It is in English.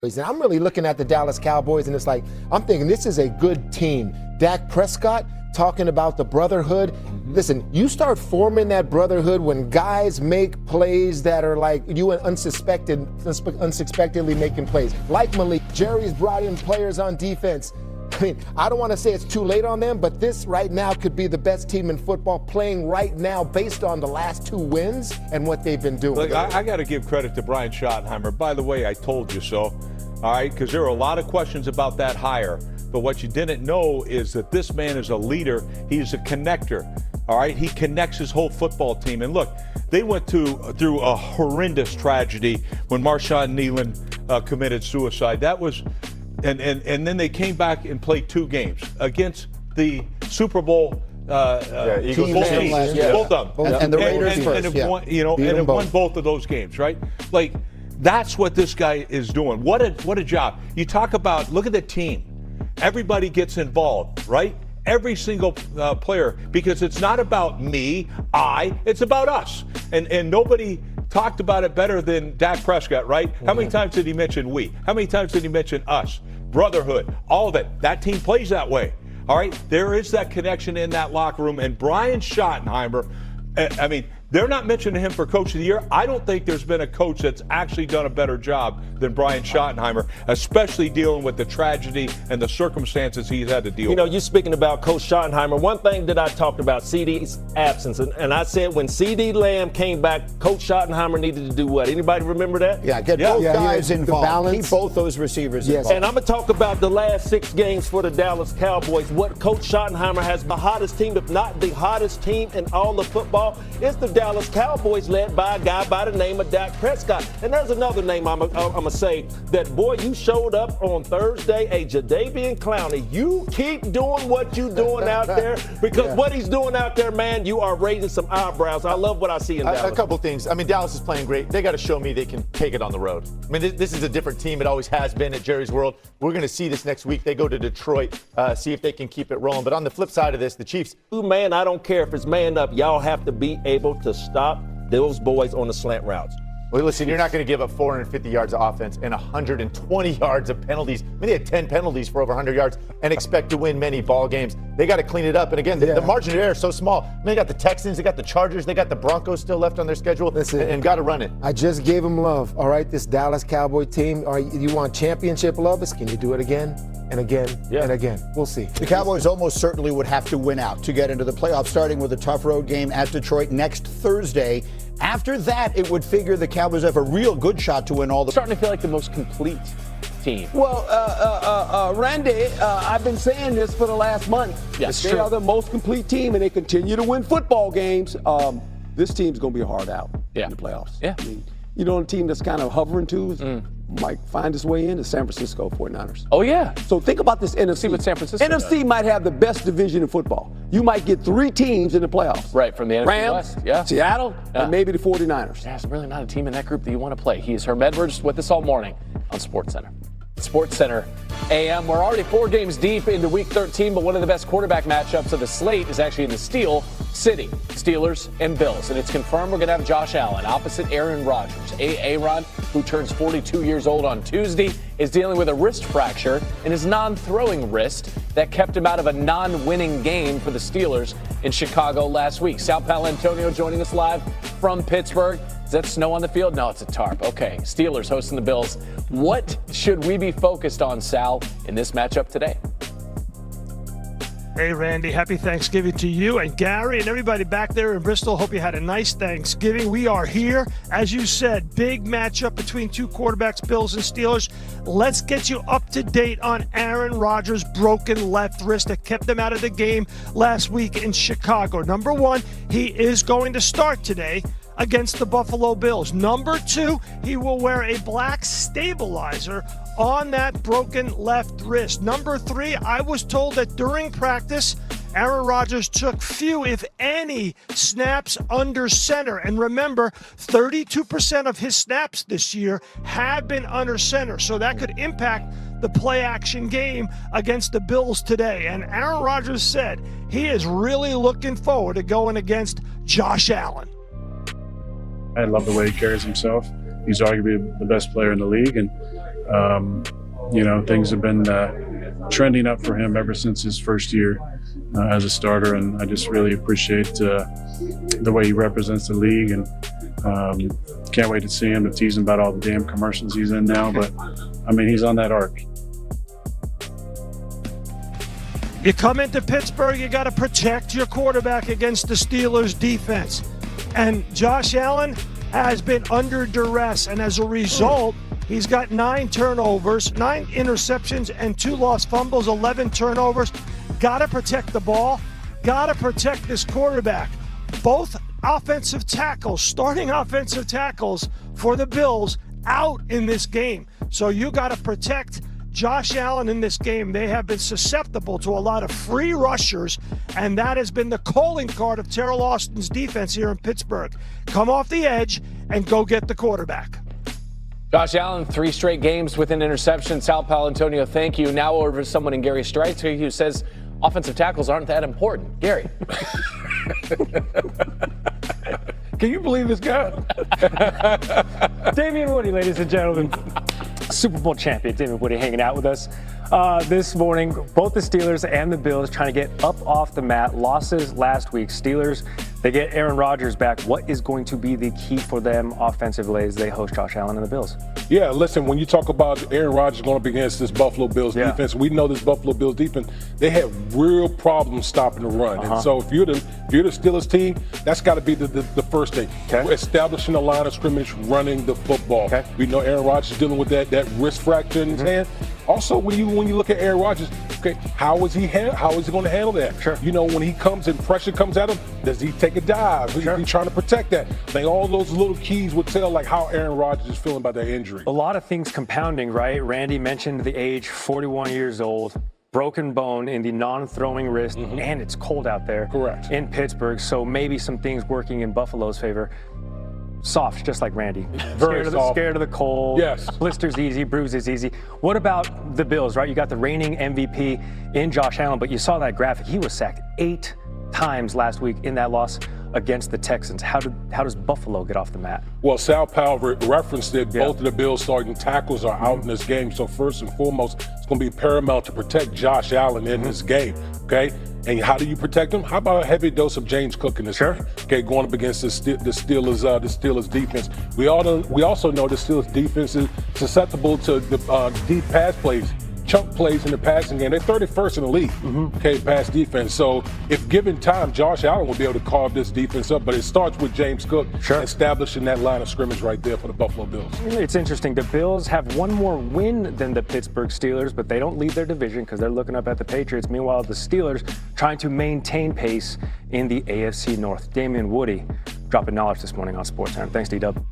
And I'm really looking at the Dallas Cowboys, and it's like, I'm thinking this is a good team. Dak Prescott talking about the brotherhood. Listen, you start forming that brotherhood when guys make plays that are like you and unsuspectedly making plays. Like Malik, Jerry's brought in players on defense. I mean, I don't want to say it's too late on them, but this right now could be the best team in football playing right now based on the last 2 wins and what they've been doing. Look, I got to give credit to Brian Schottenheimer. By the way, I told you so, all right, because there were a lot of questions about that hire. But what you didn't know is that this man is a leader. He's a connector, all right? He connects his whole football team. And look, they went through a horrendous tragedy when Marshawn Nealon committed suicide. That was... And then they came back and played 2 games against the Super Bowl Eagles teams. Both of them. And the Raiders and it won both of those games, right? Like, that's what this guy is doing. What a job. You talk about, look at the team. Everybody gets involved, right? Every single player, because it's not about me, it's about us. And nobody talked about it better than Dak Prescott, right? How many times did he mention we? How many times did he mention us? Brotherhood, all of it. That team plays that way, all right? There is that connection in that locker room. And Brian Schottenheimer, I mean, they're not mentioning him for Coach of the Year. I don't think there's been a coach that's actually done a better job than Brian Schottenheimer, especially dealing with the tragedy and the circumstances he's had to deal with. You know, you're speaking about Coach Schottenheimer. One thing that I talked about, CD's absence, and I said when CD Lamb came back, Coach Schottenheimer needed to do what? Anybody remember that? Yeah, get both guys involved. Keep both those receivers involved. And I'm going to talk about the last 6 games for the Dallas Cowboys. What Coach Schottenheimer has the hottest team, if not the hottest team in all of football, is the Dallas Cowboys, led by a guy by the name of Dak Prescott. And there's another name I'm going to say that, boy, you showed up on Thursday, Jadeveon Clowney. You keep doing what you're doing out there, because what he's doing out there, man, you are raising some eyebrows. I love what I see in Dallas. A couple things. I mean, Dallas is playing great. They got to show me they can take it on the road. I mean, this is a different team. It always has been at Jerry's World. We're going to see this next week. They go to Detroit, see if they can keep it rolling. But on the flip side of this, the Chiefs. Man, I don't care if it's man up. Y'all have to be able to stop those boys on the slant routes. Well, listen, you're not going to give up 450 yards of offense and 120 yards of penalties. I mean, they had 10 penalties for over 100 yards and expect to win many ball games. They got to clean it up. And again, the margin of error is so small. I mean, they got the Texans, they got the Chargers, they got the Broncos still left on their schedule, and got to run it. I just gave them love, all right, this Dallas Cowboy team. All right, you want championship love? Can you do it again? And again, and again. We'll see. The Cowboys almost certainly would have to win out to get into the playoffs, starting with a tough road game at Detroit next Thursday. After that, it would figure the Cowboys have a real good shot to win all the... Starting to feel like the most complete team. Well, Randy, I've been saying this for the last month. Yes, they are the most complete team, and they continue to win football games. This team's going to be hard out in the playoffs. Yeah. I mean, you know, a team that's kind of hovering to might find its way into San Francisco 49ers. Oh, yeah. So think about this NFC. See what San Francisco NFC does. might have the best division in football. You might get 3 teams in the playoffs. Right, from the NFC Rams, West. Seattle, and maybe the 49ers. There's really not a team in that group that you want to play. He is Herm Edwards with us all morning on SportsCenter. SportsCenter AM. We're already 4 games deep into Week 13, but one of the best quarterback matchups of the slate is actually in the Steel City, Steelers and Bills. And it's confirmed we're going to have Josh Allen opposite Aaron Rodgers. Aaron, who turns 42 years old on Tuesday, is dealing with a wrist fracture in his non-throwing wrist that kept him out of a non-winning game for the Steelers in Chicago last week. Sal Paolantonio joining us live from Pittsburgh. Is that snow on the field? No, it's a tarp. Okay, Steelers hosting the Bills. What should we be focused on, Sal, in this matchup today? Hey, Randy, happy Thanksgiving to you and Gary and everybody back there in Bristol. Hope you had a nice Thanksgiving. We are here. As you said, big matchup between 2 quarterbacks, Bills and Steelers. Let's get you up to date on Aaron Rodgers' broken left wrist that kept him out of the game last week in Chicago. Number 1, he is going to start today against the Buffalo Bills. Number 2, he will wear a black stabilizer on that broken left wrist. Number 3, I was told that during practice, Aaron Rodgers took few, if any, snaps under center. And remember, 32% of his snaps this year have been under center. So that could impact the play-action game against the Bills today. And Aaron Rodgers said he is really looking forward to going against Josh Allen. I love the way he carries himself. He's arguably the best player in the league, and Things have been trending up for him ever since his first year as a starter, and I just really appreciate the way he represents the league, and can't wait to see him, to tease him about all the damn commercials he's in now. But I mean, he's on that arc. You come into Pittsburgh, you got to protect your quarterback against the Steelers' defense. And Josh Allen has been under duress, and as a result, he's got 9 turnovers, 9 interceptions, and 2 lost fumbles, 11 turnovers. Got to protect the ball. Got to protect this quarterback. Both offensive tackles, starting offensive tackles for the Bills, out in this game. So you got to protect Josh Allen in this game. They have been susceptible to a lot of free rushers, and that has been the calling card of Terrell Austin's defense here in Pittsburgh. Come off the edge and go get the quarterback. Josh Allen, 3 straight games with an interception. Sal Paolantonio, thank you. Now over to someone in Gary Strikes who says offensive tackles aren't that important. Gary. Can you believe this guy? Damian Woody, ladies and gentlemen. Super Bowl champion Damian Woody hanging out with us this morning. Both the Steelers and the Bills trying to get up off the mat. Losses last week. Steelers, they get Aaron Rodgers back. What is going to be the key for them offensively as they host Josh Allen and the Bills? Yeah, listen, when you talk about Aaron Rodgers going up against this Buffalo Bills defense, we know this Buffalo Bills defense, they have real problems stopping the run. And so if you're the Steelers team, that's got to be the first thing. Establishing a line of scrimmage, running the football. We know Aaron Rodgers is dealing with that wrist fracture in his hand. Also, when you look at Aaron Rodgers, how is he going to handle that? Sure. When he comes and pressure comes at him, does he take a dive? Is he trying to protect that? I think all those little keys would tell how Aaron Rodgers is feeling about that injury. A lot of things compounding, right? Randy mentioned the age, 41 years old, broken bone in the non-throwing wrist, and it's cold out there. Correct. In Pittsburgh, so maybe some things working in Buffalo's favor. Soft, just like Randy. Very soft. Scared of the cold. Yes. Blisters easy, bruises easy. What about the Bills, right? You got the reigning MVP in Josh Allen, but you saw that graphic. He was sacked 8 times last week in that loss against the Texans. How does Buffalo get off the mat? Well, Sal Powell referenced that both of the Bills starting tackles are out in this game. So first and foremost, it's going to be paramount to protect Josh Allen in this game. Okay. And how do you protect him? How about a heavy dose of James Cook in this game? Okay, going up against the Steelers defense. We also know the Steelers defense is susceptible to the deep pass plays, chunk plays in the passing game. They're 31st in the league, okay, pass defense. So if given time, Josh Allen will be able to carve this defense up. But it starts with James Cook establishing that line of scrimmage right there for the Buffalo Bills. It's interesting. The Bills have one more win than the Pittsburgh Steelers, but they don't lead their division because they're looking up at the Patriots. Meanwhile, the Steelers trying to maintain pace in the AFC North. Damian Woody dropping knowledge this morning on SportsCenter. Thanks, D-Dub.